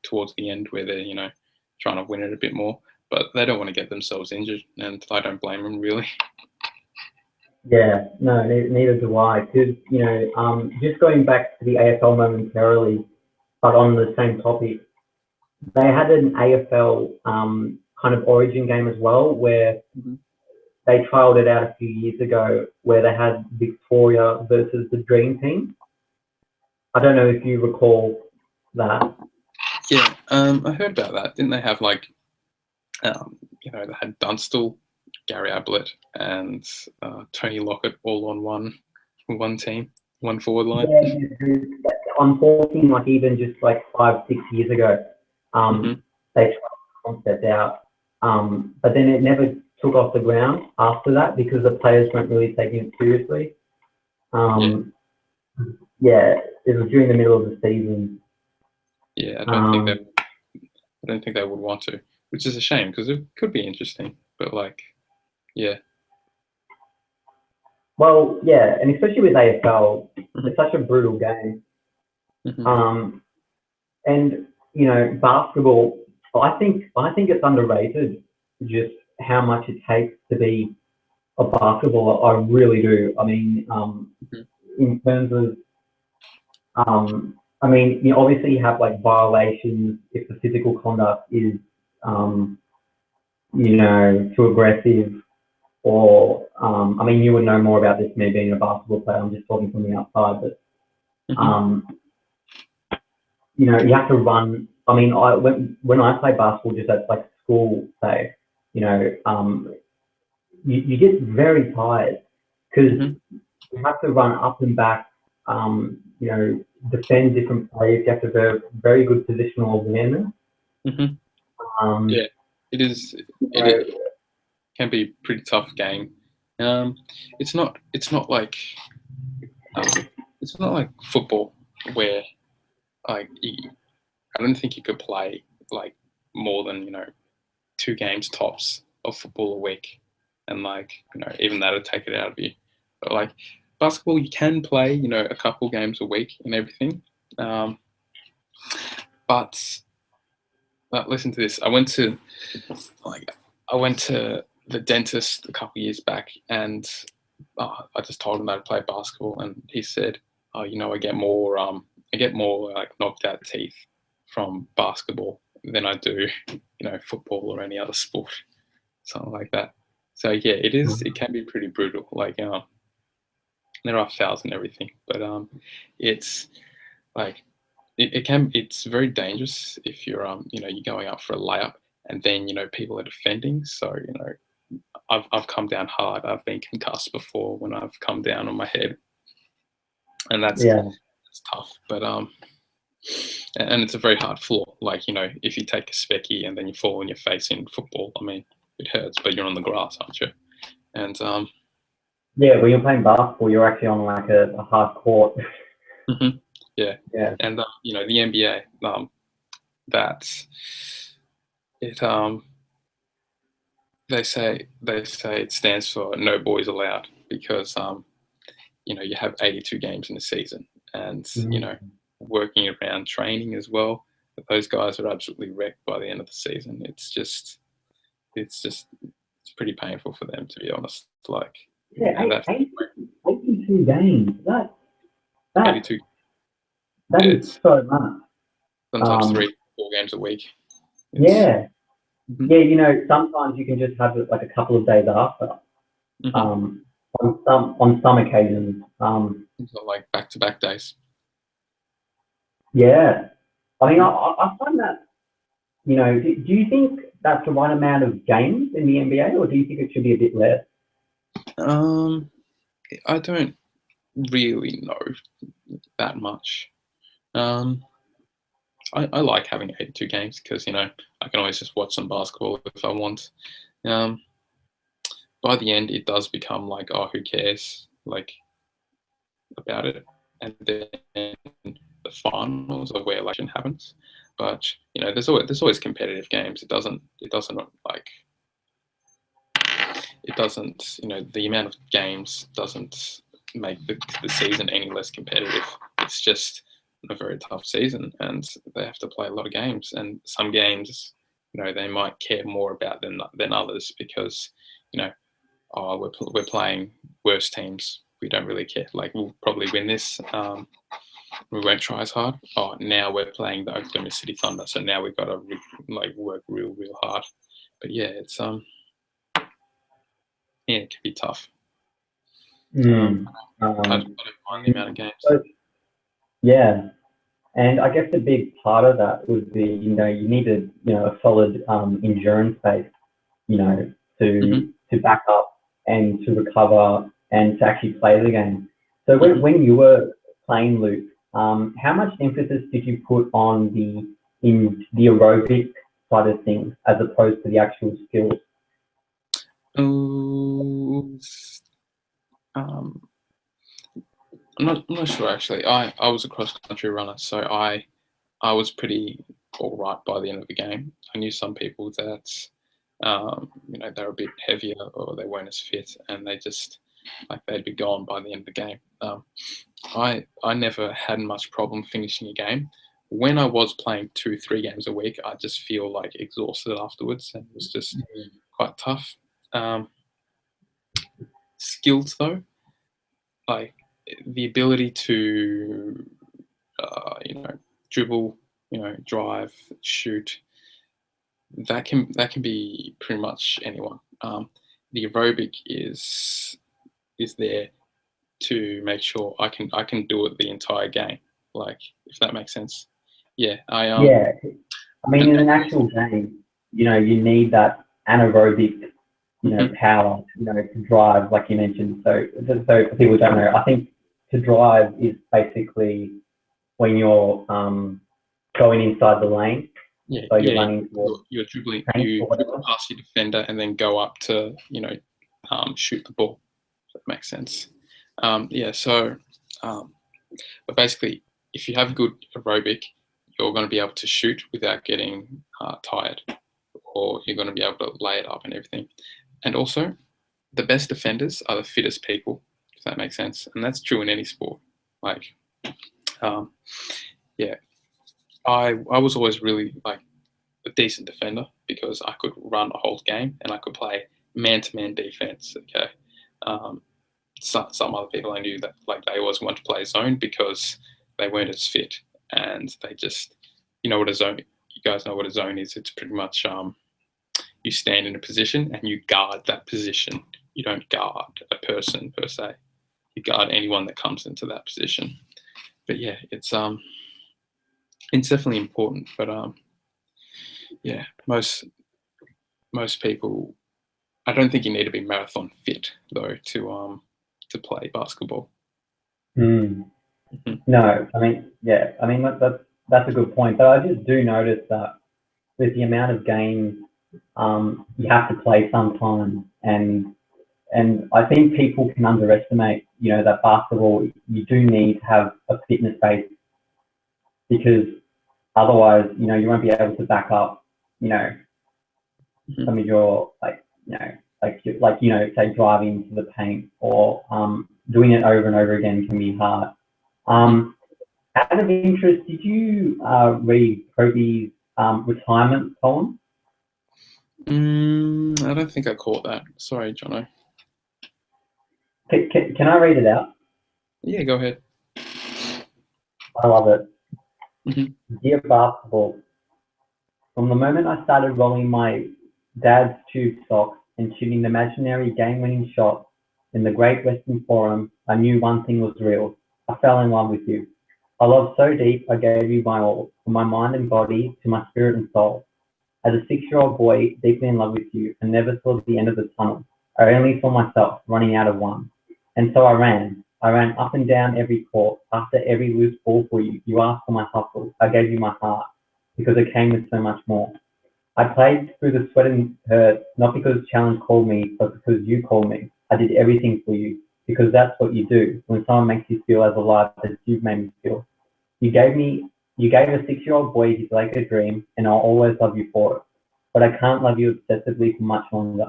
towards the end where they're trying to win it a bit more, but they don't want to get themselves injured, and I don't blame them really. Yeah, no, neither do I. Because just going back to the AFL momentarily, but on the same topic, they had an AFL kind of origin game as well, where Mm-hmm. they trialled it out a few years ago, where they had Victoria versus the Dream Team. I don't know if you recall that. Yeah, I heard about that. Didn't they have like, they had Dunstall, Gary Ablett, and Tony Lockett all on one team, one forward line. Yeah, I'm talking like even just like 5, 6 years ago, Mm-hmm. they tried the concept out, but then it never took off the ground after that because the players weren't really taking it seriously. Yeah, Yeah, it was during the middle of the season. yeah. I don't think they would want to, which is a shame because it could be interesting. But like, yeah. Well, yeah, and especially with AFL, Mm-hmm. it's such a brutal game. Mm-hmm. And basketball, I think it's underrated just how much it takes to be a basketballer. I really do. I mean, Mm-hmm. in terms of, I mean, you obviously have like violations if the physical conduct is, um, too aggressive, or, I mean, you would know more about this, me being a basketball player. I'm just talking from the outside, but, Mm-hmm. um, you have to run. I mean, when I play basketball, just at like school, say, you get very tired because Mm-hmm. you have to run up and back, defend different plays. You have to have very good positional awareness. Mm-hmm. Um, Yeah, it is. you It know, can be a pretty tough game. Um, it's not. Um, it's not like football where like I don't think you could play like more than 2 games tops of football a week, and like even that'd take it out of you. But like basketball, you can play a couple games a week and everything. Um, but listen to this. I went to the dentist a couple years back, and I just told him that I play basketball, and he said, "Oh, I get more like knocked out teeth from basketball than I do, football or any other sport, something like that." So yeah, it is. It can be pretty brutal. Like, there are fouls and everything, but it's like it's very dangerous if you're going up for a layup and then people are defending. So I've come down hard. I've been concussed before when I've come down on my head, and that's yeah, tough. But and it's a very hard floor. Like if you take a specky and then you fall on your face in football, I mean, it hurts, but you're on the grass, aren't you? And yeah. When you're playing basketball, you're actually on like a hard court. mhm, yeah, Yeah, and the NBA, that's it. They say it stands for no boys allowed because you have 82 games in a season, and working around training as well. But those guys are absolutely wrecked by the end of the season. It's pretty painful for them, to be honest. Like, yeah. and that's 82 games. That 82. that is It's so much. sometimes Um, 3, 4 games a week. It's yeah, Mhm. Yeah, sometimes you can just have it like a couple of days after. Mhm. On some occasions. So like back-to-back days. Yeah. I mean, Mhm. I find that, do you think that's the right amount of games in the NBA, or do you think it should be a bit less? Um, I don't really know that much. Um, I like having 82 games because I can always just watch some basketball if I want. Um, by the end, it does become like, oh, who cares? Like about it, and then the finals are where election happens. But there's always competitive games. It doesn't like it doesn't the amount of games doesn't make the season any less competitive. It's just a very tough season, and they have to play a lot of games. And some games, they might care more about than others because you know oh, we're playing worse teams. We don't really care. Like we'll probably win this. We won't try as hard. Oh, now we're playing the Oklahoma City Thunder, so now we've got to work real hard. But yeah, it can be tough. Mm. I don't mind the amount of games. So, yeah, and I guess a big part of that would be, you needed, a solid endurance base, Hmm. to back up and to recover and to actually play the game. So Hmm. when you were playing, Luke, how much emphasis did you put on the aerobic side of things as opposed to the actual skills? Oh, um, I'm not sure actually. I was a cross country runner, so I was pretty all right by the end of the game. I knew some people that they're a bit heavier or they weren't as fit, and they just they'd be gone by the end of the game. I never had much problem finishing a game. When I was playing 2-3 games a week, I just feel like exhausted afterwards, and it was just quite tough. Um, Skills though, like the ability to dribble, drive, shoot, that can be pretty much anyone. The aerobic is there to make sure I can do it the entire game. Like if that makes sense. Yeah, Yeah, I mean, and, in an actual game, you need that anaerobic, mhm. power, to drive, like you mentioned. So for people who don't know, I think to drive is basically when you're going inside the lane, Yeah, so you're yeah. running towards You're dribbling. paint You or dribble whatever. past your defender and then go up to shoot the ball. If that makes sense. Yeah. So, um, but basically, if you have good aerobic, you're going to be able to shoot without getting tired, or you're going to be able to lay it up and everything. And also, the best defenders are the fittest people. If that makes sense, and that's true in any sport. Like, um, yeah, I was always really a decent defender because I could run a whole game and I could play man-to-man defense. Okay, um, some other people I knew that they always wanted to play zone because they weren't as fit and they just what a zone. You guys know what a zone is. It's pretty much you stand in a position and you guard that position. You don't guard a person per se. You guard anyone that comes into that position. But yeah, it's definitely important. But yeah, most people, I don't think you need to be marathon fit though to play basketball. Mm. Mhm. No, I mean, yeah, I mean that's a good point. But I just do notice that with the amount of games you have to play sometimes, and I think people can underestimate, that basketball you do need to have a fitness base because otherwise, you won't be able to back up, Mhm. some of your say driving to the paint or doing it over and over again can be hard. Mhm. Um, Out of interest, did you read Kobe's retirement poem? I don't think I caught that. Sorry, Jono. Can I read it out? Yeah, go ahead. I love it. Mhm. Dear basketball, From the moment I started rolling my dad's tube socks and shooting the imaginary game-winning shot in the Great Western Forum, I knew one thing was real. I fell in love with you. I loved so deep, I gave you my all, from my mind and body to my spirit and soul. As a 6-year-old boy, deeply in love with you, and never saw the end of the tunnel. I only saw myself running out of one. And so I ran. I ran up and down every court, after every loose ball for you. You asked for my hustle. I gave you my heart, because it came with so much more. I played through the sweat and hurt, not because Challenge called me, but because you called me. I did everything for you, because that's what you do when someone makes you feel as alive as you've made me feel. You gave a 6-year-old boy his Laker dream, and I'll always love you for it. But I can't love you obsessively for much longer.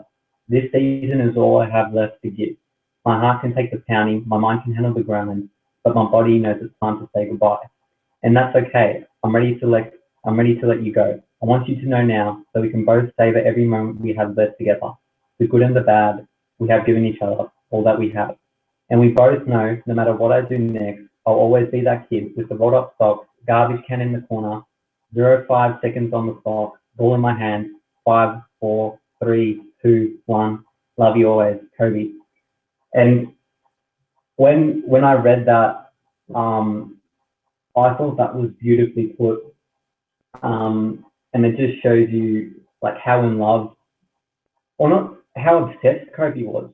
This season is all I have left to give. My heart can take the pounding, my mind can handle the grind, but my body knows it's time to say goodbye. And that's okay. I'm ready to let you go. I want you to know now, so we can both savor every moment we have left together. The good and the bad, we have given each other all that we have. And we both know, no matter what I do next, I'll always be that kid with the rolled up socks, garbage can in the corner, 0.5 seconds on the clock, ball in my hand, 5, 4, 3, 2, 1. Love you always, Kobe. And when I read that, I thought that was beautifully put. And it just shows you like how in love, or not how obsessed Kobe was,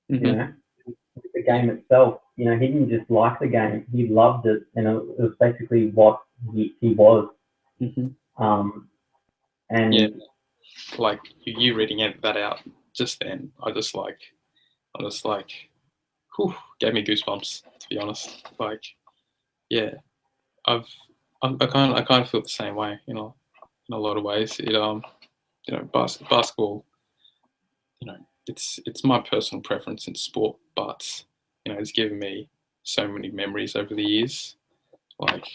you know, with the game itself. You know, he didn't just like the game; he loved it, and it was basically what he was. And yeah, like you reading that out just then, I just like, whew, gave me goosebumps, to be honest. Like, yeah, I kind of feel the same way, you know, in a lot of ways. It you know, basketball, you know, it's my personal preference in sport, but you know, it's given me so many memories over the years. Like,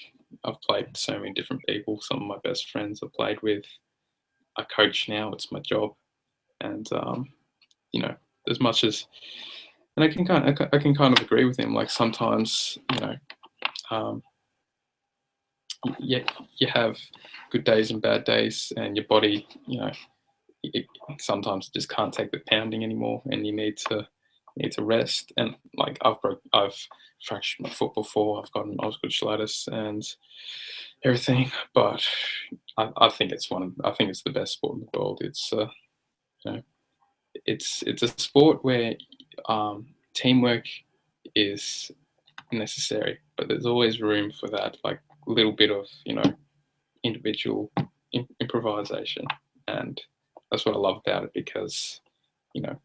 I've played with so many different people. Some of my best friends I've played with. I coach now; it's my job, and you know, as much as, and I can kind of agree with him. Like sometimes, you know, you have good days and bad days, and your body, you know, sometimes just can't take the pounding anymore, and you need to rest. And like I've fractured my foot before. I've got an osgood and everything, but I think it's the best sport in the world. It's you know, it's a sport where teamwork is necessary, but there's always room for that like little bit of, you know, individual improvisation, and that's what I love about it, because you know,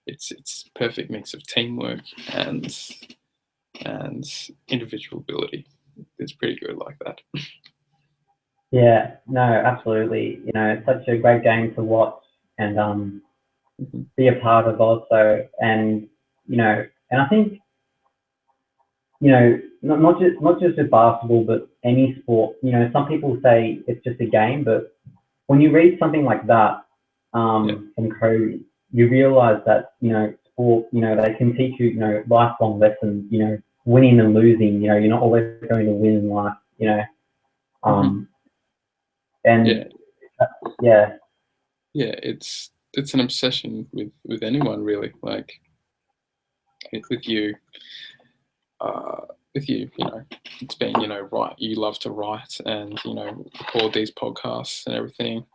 it's perfect mix of teamwork and individual ability. It's pretty good like that. yeah, no, absolutely. You know, it's such a great game to watch and be a part of also. And you know, and I think, you know, not just with basketball, but any sport. You know, some people say it's just a game, but when you read something like that from Kobe, you realize that, you know, sport, you know, they can teach you, you know, lifelong lessons. You know, winning and losing. You know, you're not always going to win in life. You know, and yeah, it's an obsession with anyone really. Like with you. With you, you know, it's been, you know, you love to write and, you know, record these podcasts and everything.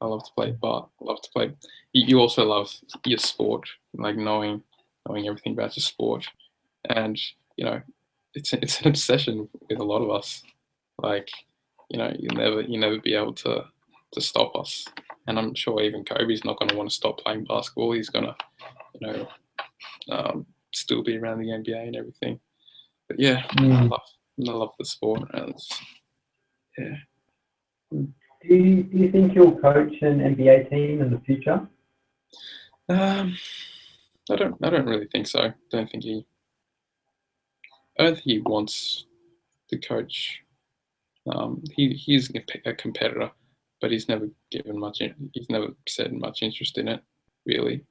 I love to play, but love to play. You also love your sport, like knowing everything about your sport, and you know, it's an obsession with a lot of us. Like, you know, you never be able to stop us. And I'm sure even Kobe's not going to want to stop playing basketball. He's going to, you know, still be around the NBA and everything. But yeah, I love the sport, and yeah. Do you think you'll coach an NBA team in the future? I don't really think so. I don't think he wants to coach. He's a competitor, but he's never said much interest in it, really.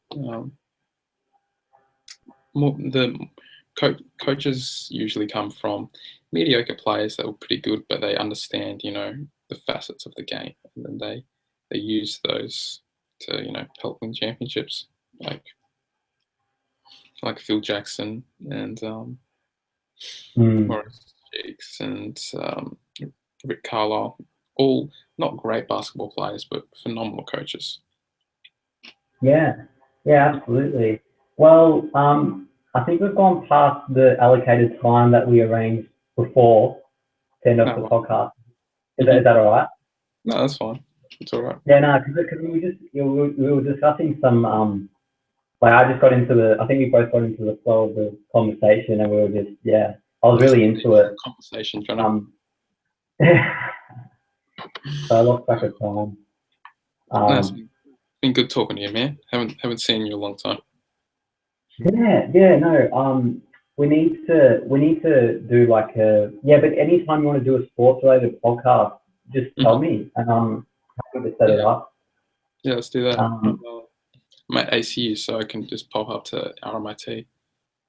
Coaches usually come from mediocre players that were pretty good, but they understand, you know, the facets of the game, and then they use those to, you know, help win championships, like Phil Jackson and Maurice Cheeks and Rick Carlisle, all not great basketball players, but phenomenal coaches. Yeah, absolutely. Well, I think we've gone past the allocated time that we arranged before to end off the podcast. Is that all right? No, that's fine. It's all right. Yeah, no, because we were discussing some like I just got into I think we both got into the flow of the conversation, and we were just I was really into it. Conversation, Jono. So I lost track of time. It's been good talking to you, man. Haven't seen you in a long time. No. We need to do like but anytime you want to do a sports related podcast, just tell me, and I'm happy to set it up. Yeah, let's do that. I'm at ACU, so I can just pop up to RMIT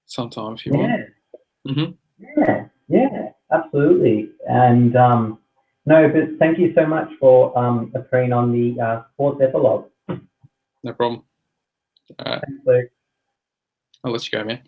sometime if you want. Yeah, absolutely. And no, but thank you so much for appearing on the sports epilogue. No problem. All right. Thanks, Luke. I'll let you go, man.